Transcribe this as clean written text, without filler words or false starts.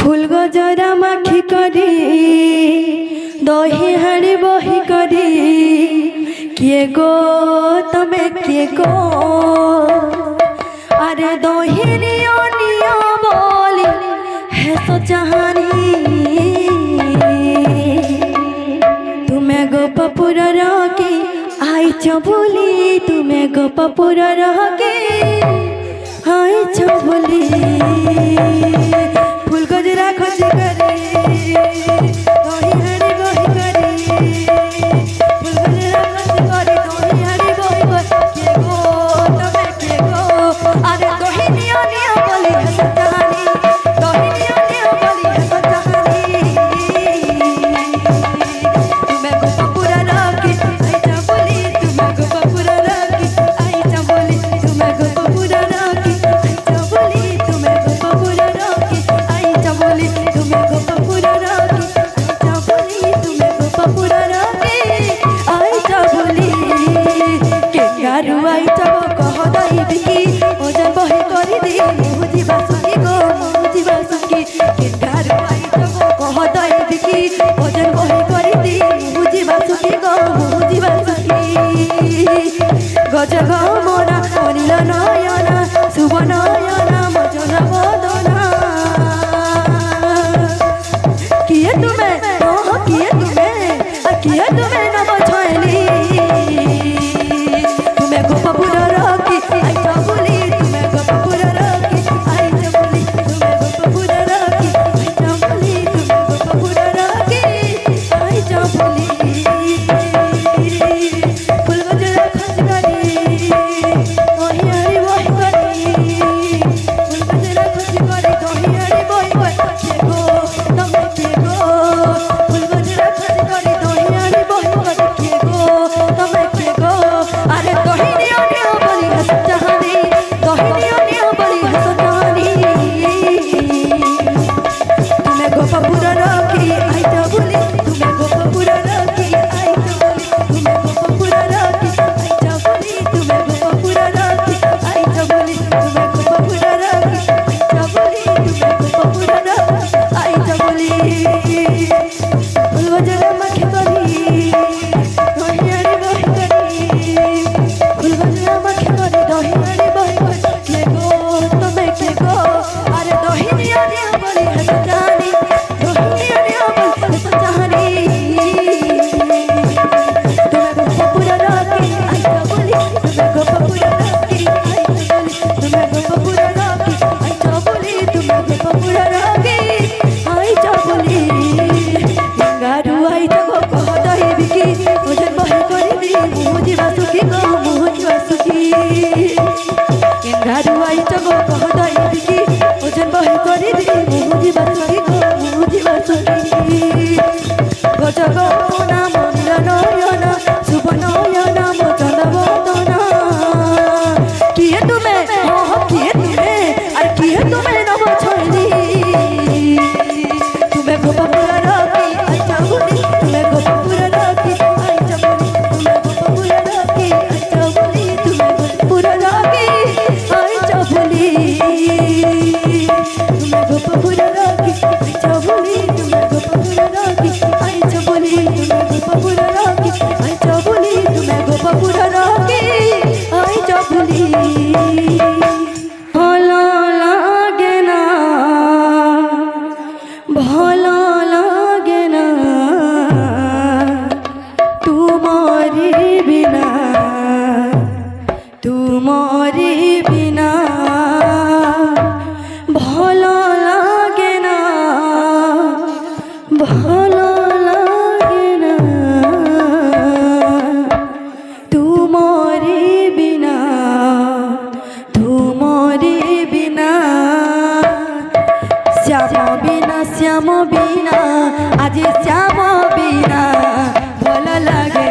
फूल गजरा माखी करी दही हाड़ी बही करी किए गो तमे किए गो अरे दही नियो नियो बोली है सो चाहनी तुम्हें गोपपुर रखी आई बोली तुम्हें गोपपुर रखी आई बोली फूल गजरा खसी करी दही हाड़ी बही करी फूल गजरा खसी करी दही हाड़ी बही करी के गो तमे के गो अरे दही नियो नियो बोली है सचानी दही नियो नियो बोली है सचानी तुम्हें गोपपुर रखी आई बोली तुम्हें गोपपुर रखी आई बोली तुम्हें गोपपुर रखी आई बोली तुम्हें गोपपुर रखी आई बोली तुम्हें गोपपुर रखी आई बोली तुम्हें गोपपुर रखी आई बोली के गारू आई कह दई बिकी ओजन बही करी दी मुझी बासुकी गो मुझी बासुकी के गारू आई कह दई बिकी ओजन बही करी दी मुझी बासुकी गो मुझी बासुकी गज गमना अनिल नयना शुभ नयना मजन बदना किए तुम्हें किए तुम्हें किए तुम्हें नव छली तुम्हें गोपपुर रखी आई बोली तुम्हें गोपपुर रखी आई बोली तुम्हें गोपपुर रखी आई बोली तुम्हें गोपपुर रखी आई बोली फूल गजरा खस करी दही हाड़ी बही करी फूल गजरा खस करी दही हाड़ी बही के गो तमे के गो फूल गजरा खस करी दही हाड़ी बही के गो तमे के गो अरे दही नियो नियो बोली है सचानी दही नियो नियो बोली है सचानी तुम्हें गोपपुर रखी आई बोली तुम्हें गोपपुर रखी आई बोली तुम्हें गोपपुर रखी आई बोली तुम्हें गोपपुर रखी आई बोली तुम्हें गोपपुर रखी आई बोली तुम्हें गोपपुर रखी आई बोली फूल गजरा माखी करी दही हाड़ी बही करी फूल गजरा माखी करी दही हाड़ी बही करी के गो तमे के गो अरे दही नियो नियो बोली है सचानी दही नियो नियो बोली है सचानी तुम्हें गोपपुर रखी आई बोली तुम्हें गोपपुर रखी आई बोली तुम्हें गोपपुर रखी आई बोली तुम्हें गोपपुर रखी आई बोली गारू आई कह दही बिकी ओजन बही करी दी मुझी बासुकी गो मुझी बासुकी गारू आई कह दही बिकी ओजन बही करी दी मुझी बासुकी गो मुझी बासुकी गज गमना अनिल नयना शुभ नयना मजन बदना किए तुम्हें किए तुम्हें अरे किए तुम्हें नव छली तुम्हें गोपपुर रखी आई बोली तुम्हें गोपपुर रखी आई बोली तुम्हें गोपपुर रखी आई बोली तुम्हें गोपपुर रखी आई बोली तुम्हें गोपपुर रखी आई बोली तुम्हें गोपपुर रखी आई बोली तुम्हें गोपपुर रखी आई बोली तुम्हें गोपपुर रखी आई बोली भलो लागे ना भलो लागे ना तुम्हारी बिना तुम्हारी बिना भलो लागे ना भलो लागे ना तुम्हारी बिना तुम्हारी बिना श्याम बिना आज श्याम बिना भल लगे